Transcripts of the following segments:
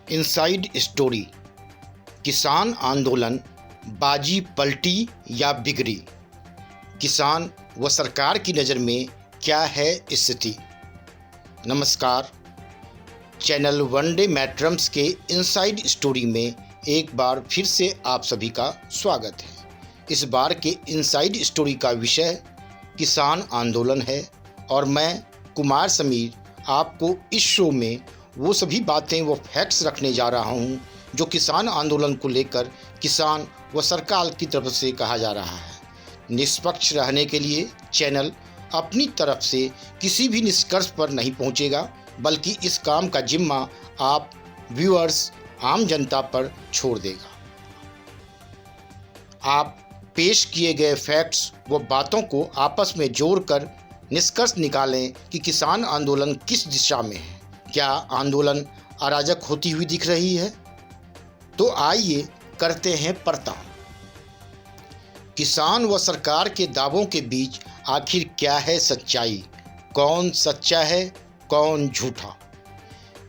Inside story. किसान आंदोलन बाजी पलटी या बिगड़ी? किसान व सरकार की नज़र में क्या है स्थिति? नमस्कार, चैनल वनडे मैट्रम्स के इनसाइड स्टोरी में एक बार फिर से आप सभी का स्वागत है। इस बार के इनसाइड स्टोरी का विषय किसान आंदोलन है और मैं कुमार समीर आपको इस शो में वो सभी बातें व फैक्ट्स रखने जा रहा हूँ जो किसान आंदोलन को लेकर किसान व सरकार की तरफ से कहा जा रहा है। निष्पक्ष रहने के लिए चैनल अपनी तरफ से किसी भी निष्कर्ष पर नहीं पहुँचेगा, बल्कि इस काम का जिम्मा आप व्यूअर्स, आम जनता पर छोड़ देगा। आप पेश किए गए फैक्ट्स व बातों को आपस में जोड़कर निष्कर्ष निकालें कि किसान आंदोलन किस दिशा में है। क्या आंदोलन अराजक होती हुई दिख रही है? तो आइए करते हैं पड़ताल। किसान व सरकार के दावों के बीच आखिर क्या है सच्चाई? कौन सच्चा है, कौन झूठा?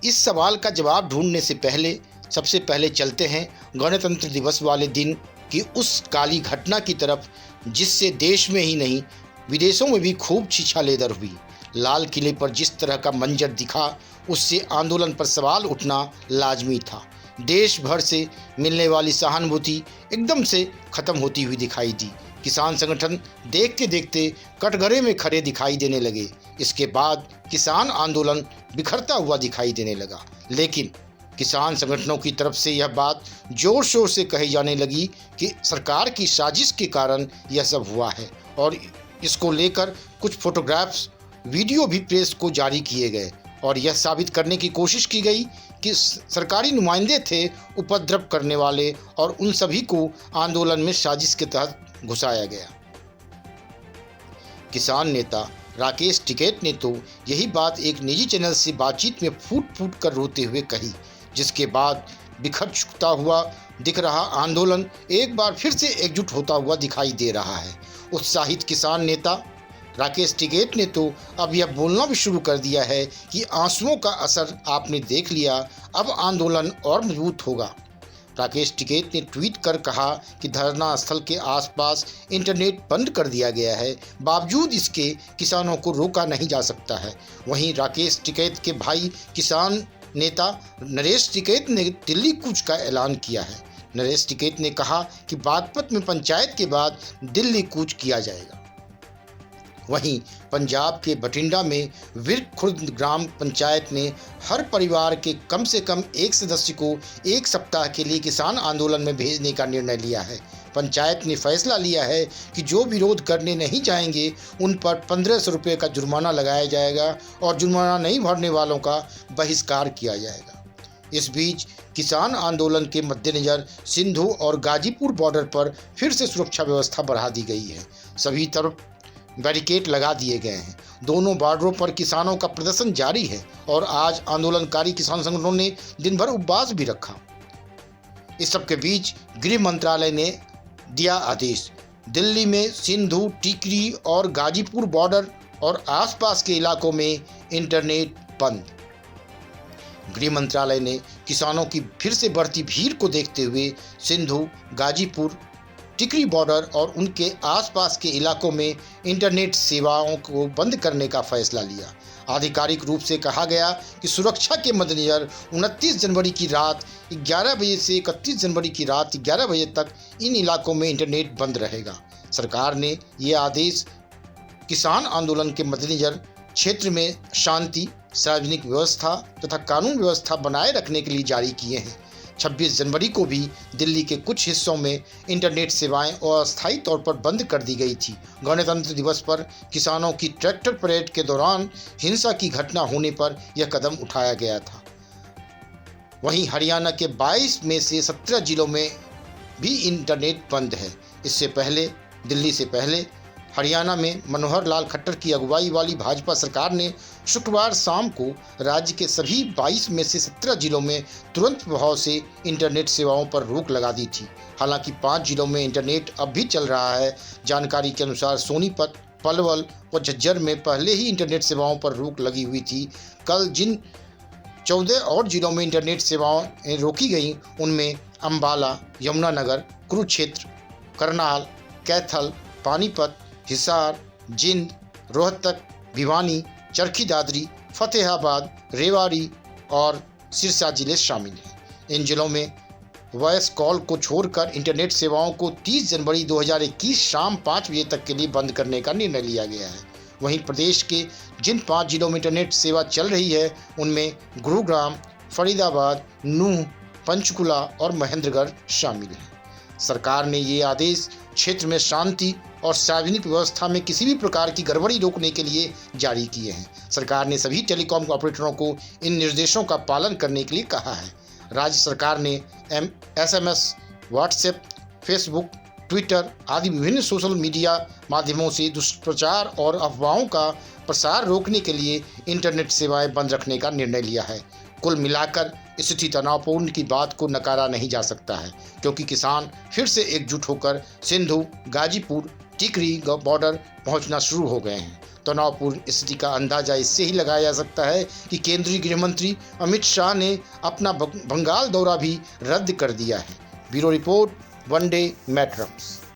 इस सवाल का जवाब ढूंढने से पहले सबसे पहले चलते हैं गणतंत्र दिवस वाले दिन की उस काली घटना की तरफ, जिससे देश में ही नहीं विदेशों में भी खूब छीछालेदर हुई। लाल किले पर जिस तरह का मंजर दिखा, उससे आंदोलन पर सवाल उठना लाजमी था। देश भर से मिलने वाली सहानुभूति एकदम से खत्म होती हुई दिखाई दी। किसान संगठन देखते देखते कटघरे में खड़े दिखाई देने लगे। इसके बाद किसान आंदोलन बिखरता हुआ दिखाई देने लगा। लेकिन किसान संगठनों की तरफ से यह बात जोर शोर से कही जाने लगी कि सरकार की साजिश के कारण यह सब हुआ है, और इसको लेकर कुछ फोटोग्राफ्स, वीडियो भी प्रेस को जारी किए गए और यह साबित करने की कोशिश की गई कि सरकारी नुमाइंदे थे उपद्रव करने वाले, और उन सभी को आंदोलन में साजिश के तहत घुसाया गया। किसान नेता राकेश टिकैत ने तो यही बात एक निजी चैनल से बातचीत में फूट फूट कर रोते हुए कही, जिसके बाद बिखर चुकता हुआ दिख रहा आंदोलन एक बार फिर से एकजुट होता हुआ दिखाई दे रहा है। उत्साहित किसान नेता राकेश टिकैत ने तो अब यह बोलना भी शुरू कर दिया है कि आंसुओं का असर आपने देख लिया, अब आंदोलन और मजबूत होगा। राकेश टिकैत ने ट्वीट कर कहा कि धरना स्थल के आसपास इंटरनेट बंद कर दिया गया है, बावजूद इसके किसानों को रोका नहीं जा सकता है। वहीं राकेश टिकैत के भाई किसान नेता नरेश टिकैत ने दिल्ली कूच का ऐलान किया है। नरेश टिकैत ने कहा कि बागपत में पंचायत के बाद दिल्ली कूच किया जाएगा। वहीं पंजाब के बठिंडा में विर्क खुर्द ग्राम पंचायत ने हर परिवार के कम से कम एक सदस्य को एक सप्ताह के लिए किसान आंदोलन में भेजने का निर्णय लिया है। पंचायत ने फैसला लिया है कि जो विरोध करने नहीं जाएंगे उन पर 1500 रुपये का जुर्माना लगाया जाएगा और जुर्माना नहीं भरने वालों का बहिष्कार किया जाएगा। इस बीच किसान आंदोलन के मद्देनज़र सिंधु और गाजीपुर बॉर्डर पर फिर से सुरक्षा व्यवस्था बढ़ा दी गई है। सभी तरफ बैरिकेड लगा दिए गए हैं। दोनों बॉर्डरों पर किसानों का प्रदर्शन जारी है और आज आंदोलनकारी किसान संगठनों ने दिन भर उपवास भी रखा। इस सब के बीच गृह मंत्रालय ने दिया आदेश, दिल्ली में सिंधु, टिकरी और गाजीपुर बॉर्डर और आसपास के इलाकों में इंटरनेट बंद। गृह मंत्रालय ने किसानों की फिर से बढ़ती भीड़ को देखते हुए सिंधु, गाजीपुर, टिकरी बॉर्डर और उनके आसपास के इलाकों में इंटरनेट सेवाओं को बंद करने का फैसला लिया। आधिकारिक रूप से कहा गया कि सुरक्षा के मद्देनज़र 29 जनवरी की रात 11 बजे से 31 जनवरी की रात 11 बजे तक इन इलाकों में इंटरनेट बंद रहेगा। सरकार ने ये आदेश किसान आंदोलन के मद्देनज़र क्षेत्र में शांति, सार्वजनिक व्यवस्था तथा कानून व्यवस्था बनाए रखने के लिए जारी किए हैं। 26 जनवरी को भी दिल्ली के कुछ हिस्सों में इंटरनेट सेवाएं अस्थायी तौर पर बंद कर दी गई थी। गणतंत्र दिवस पर किसानों की ट्रैक्टर परेड के दौरान हिंसा की घटना होने पर यह कदम उठाया गया था। वहीं हरियाणा के 22 में से 17 जिलों में भी इंटरनेट बंद है। इससे पहले दिल्ली से पहले हरियाणा में मनोहर लाल खट्टर की अगुवाई वाली भाजपा सरकार ने शुक्रवार शाम को राज्य के सभी 22 में से 17 जिलों में तुरंत प्रभाव से इंटरनेट सेवाओं पर रोक लगा दी थी। हालांकि 5 जिलों में इंटरनेट अब भी चल रहा है। जानकारी के अनुसार सोनीपत, पलवल व झज्जर में पहले ही इंटरनेट सेवाओं पर रोक लगी हुई थी। कल जिन 14 और जिलों में इंटरनेट सेवाएं रोकी गईं। उनमें अंबाला, यमुनानगर, कुरुक्षेत्र, करनाल, कैथल, पानीपत, हिसार, जिंद, रोहतक, भिवानी, चरखी दादरी, फतेहाबाद, रेवाड़ी और सिरसा जिले शामिल हैं। इन जिलों में वॉइस कॉल को छोड़कर इंटरनेट सेवाओं को 30 जनवरी 2021 शाम 5 बजे तक के लिए बंद करने का निर्णय लिया गया है। वहीं प्रदेश के जिन 5 जिलों में इंटरनेट सेवा चल रही है उनमें गुरुग्राम, फरीदाबाद, नूंह, पंचकुला और महेंद्रगढ़ शामिल हैं। सरकार ने ये आदेश क्षेत्र में शांति और सार्वजनिक व्यवस्था में किसी भी प्रकार की गड़बड़ी रोकने के लिए जारी किए हैं। सरकार ने सभी टेलीकॉम ऑपरेटरों को इन निर्देशों का पालन करने के लिए कहा है। राज्य सरकार ने SMS, व्हाट्सएप, फेसबुक, ट्विटर आदि विभिन्न सोशल मीडिया माध्यमों से दुष्प्रचार और अफवाहों का प्रसार रोकने के लिए इंटरनेट सेवाएं बंद रखने का निर्णय लिया है। कुल मिलाकर स्थिति तनावपूर्ण की बात को नकारा नहीं जा सकता है, क्योंकि किसान फिर से एकजुट होकर सिंधु, गाजीपुर, टिकरी बॉर्डर पहुंचना शुरू हो गए हैं। तनावपूर्ण स्थिति का अंदाजा इससे ही लगाया जा सकता है कि केंद्रीय गृह मंत्री अमित शाह ने अपना बंगाल दौरा भी रद्द कर दिया है। ब्यूरो रिपोर्ट, वनडे मैट्रम्स।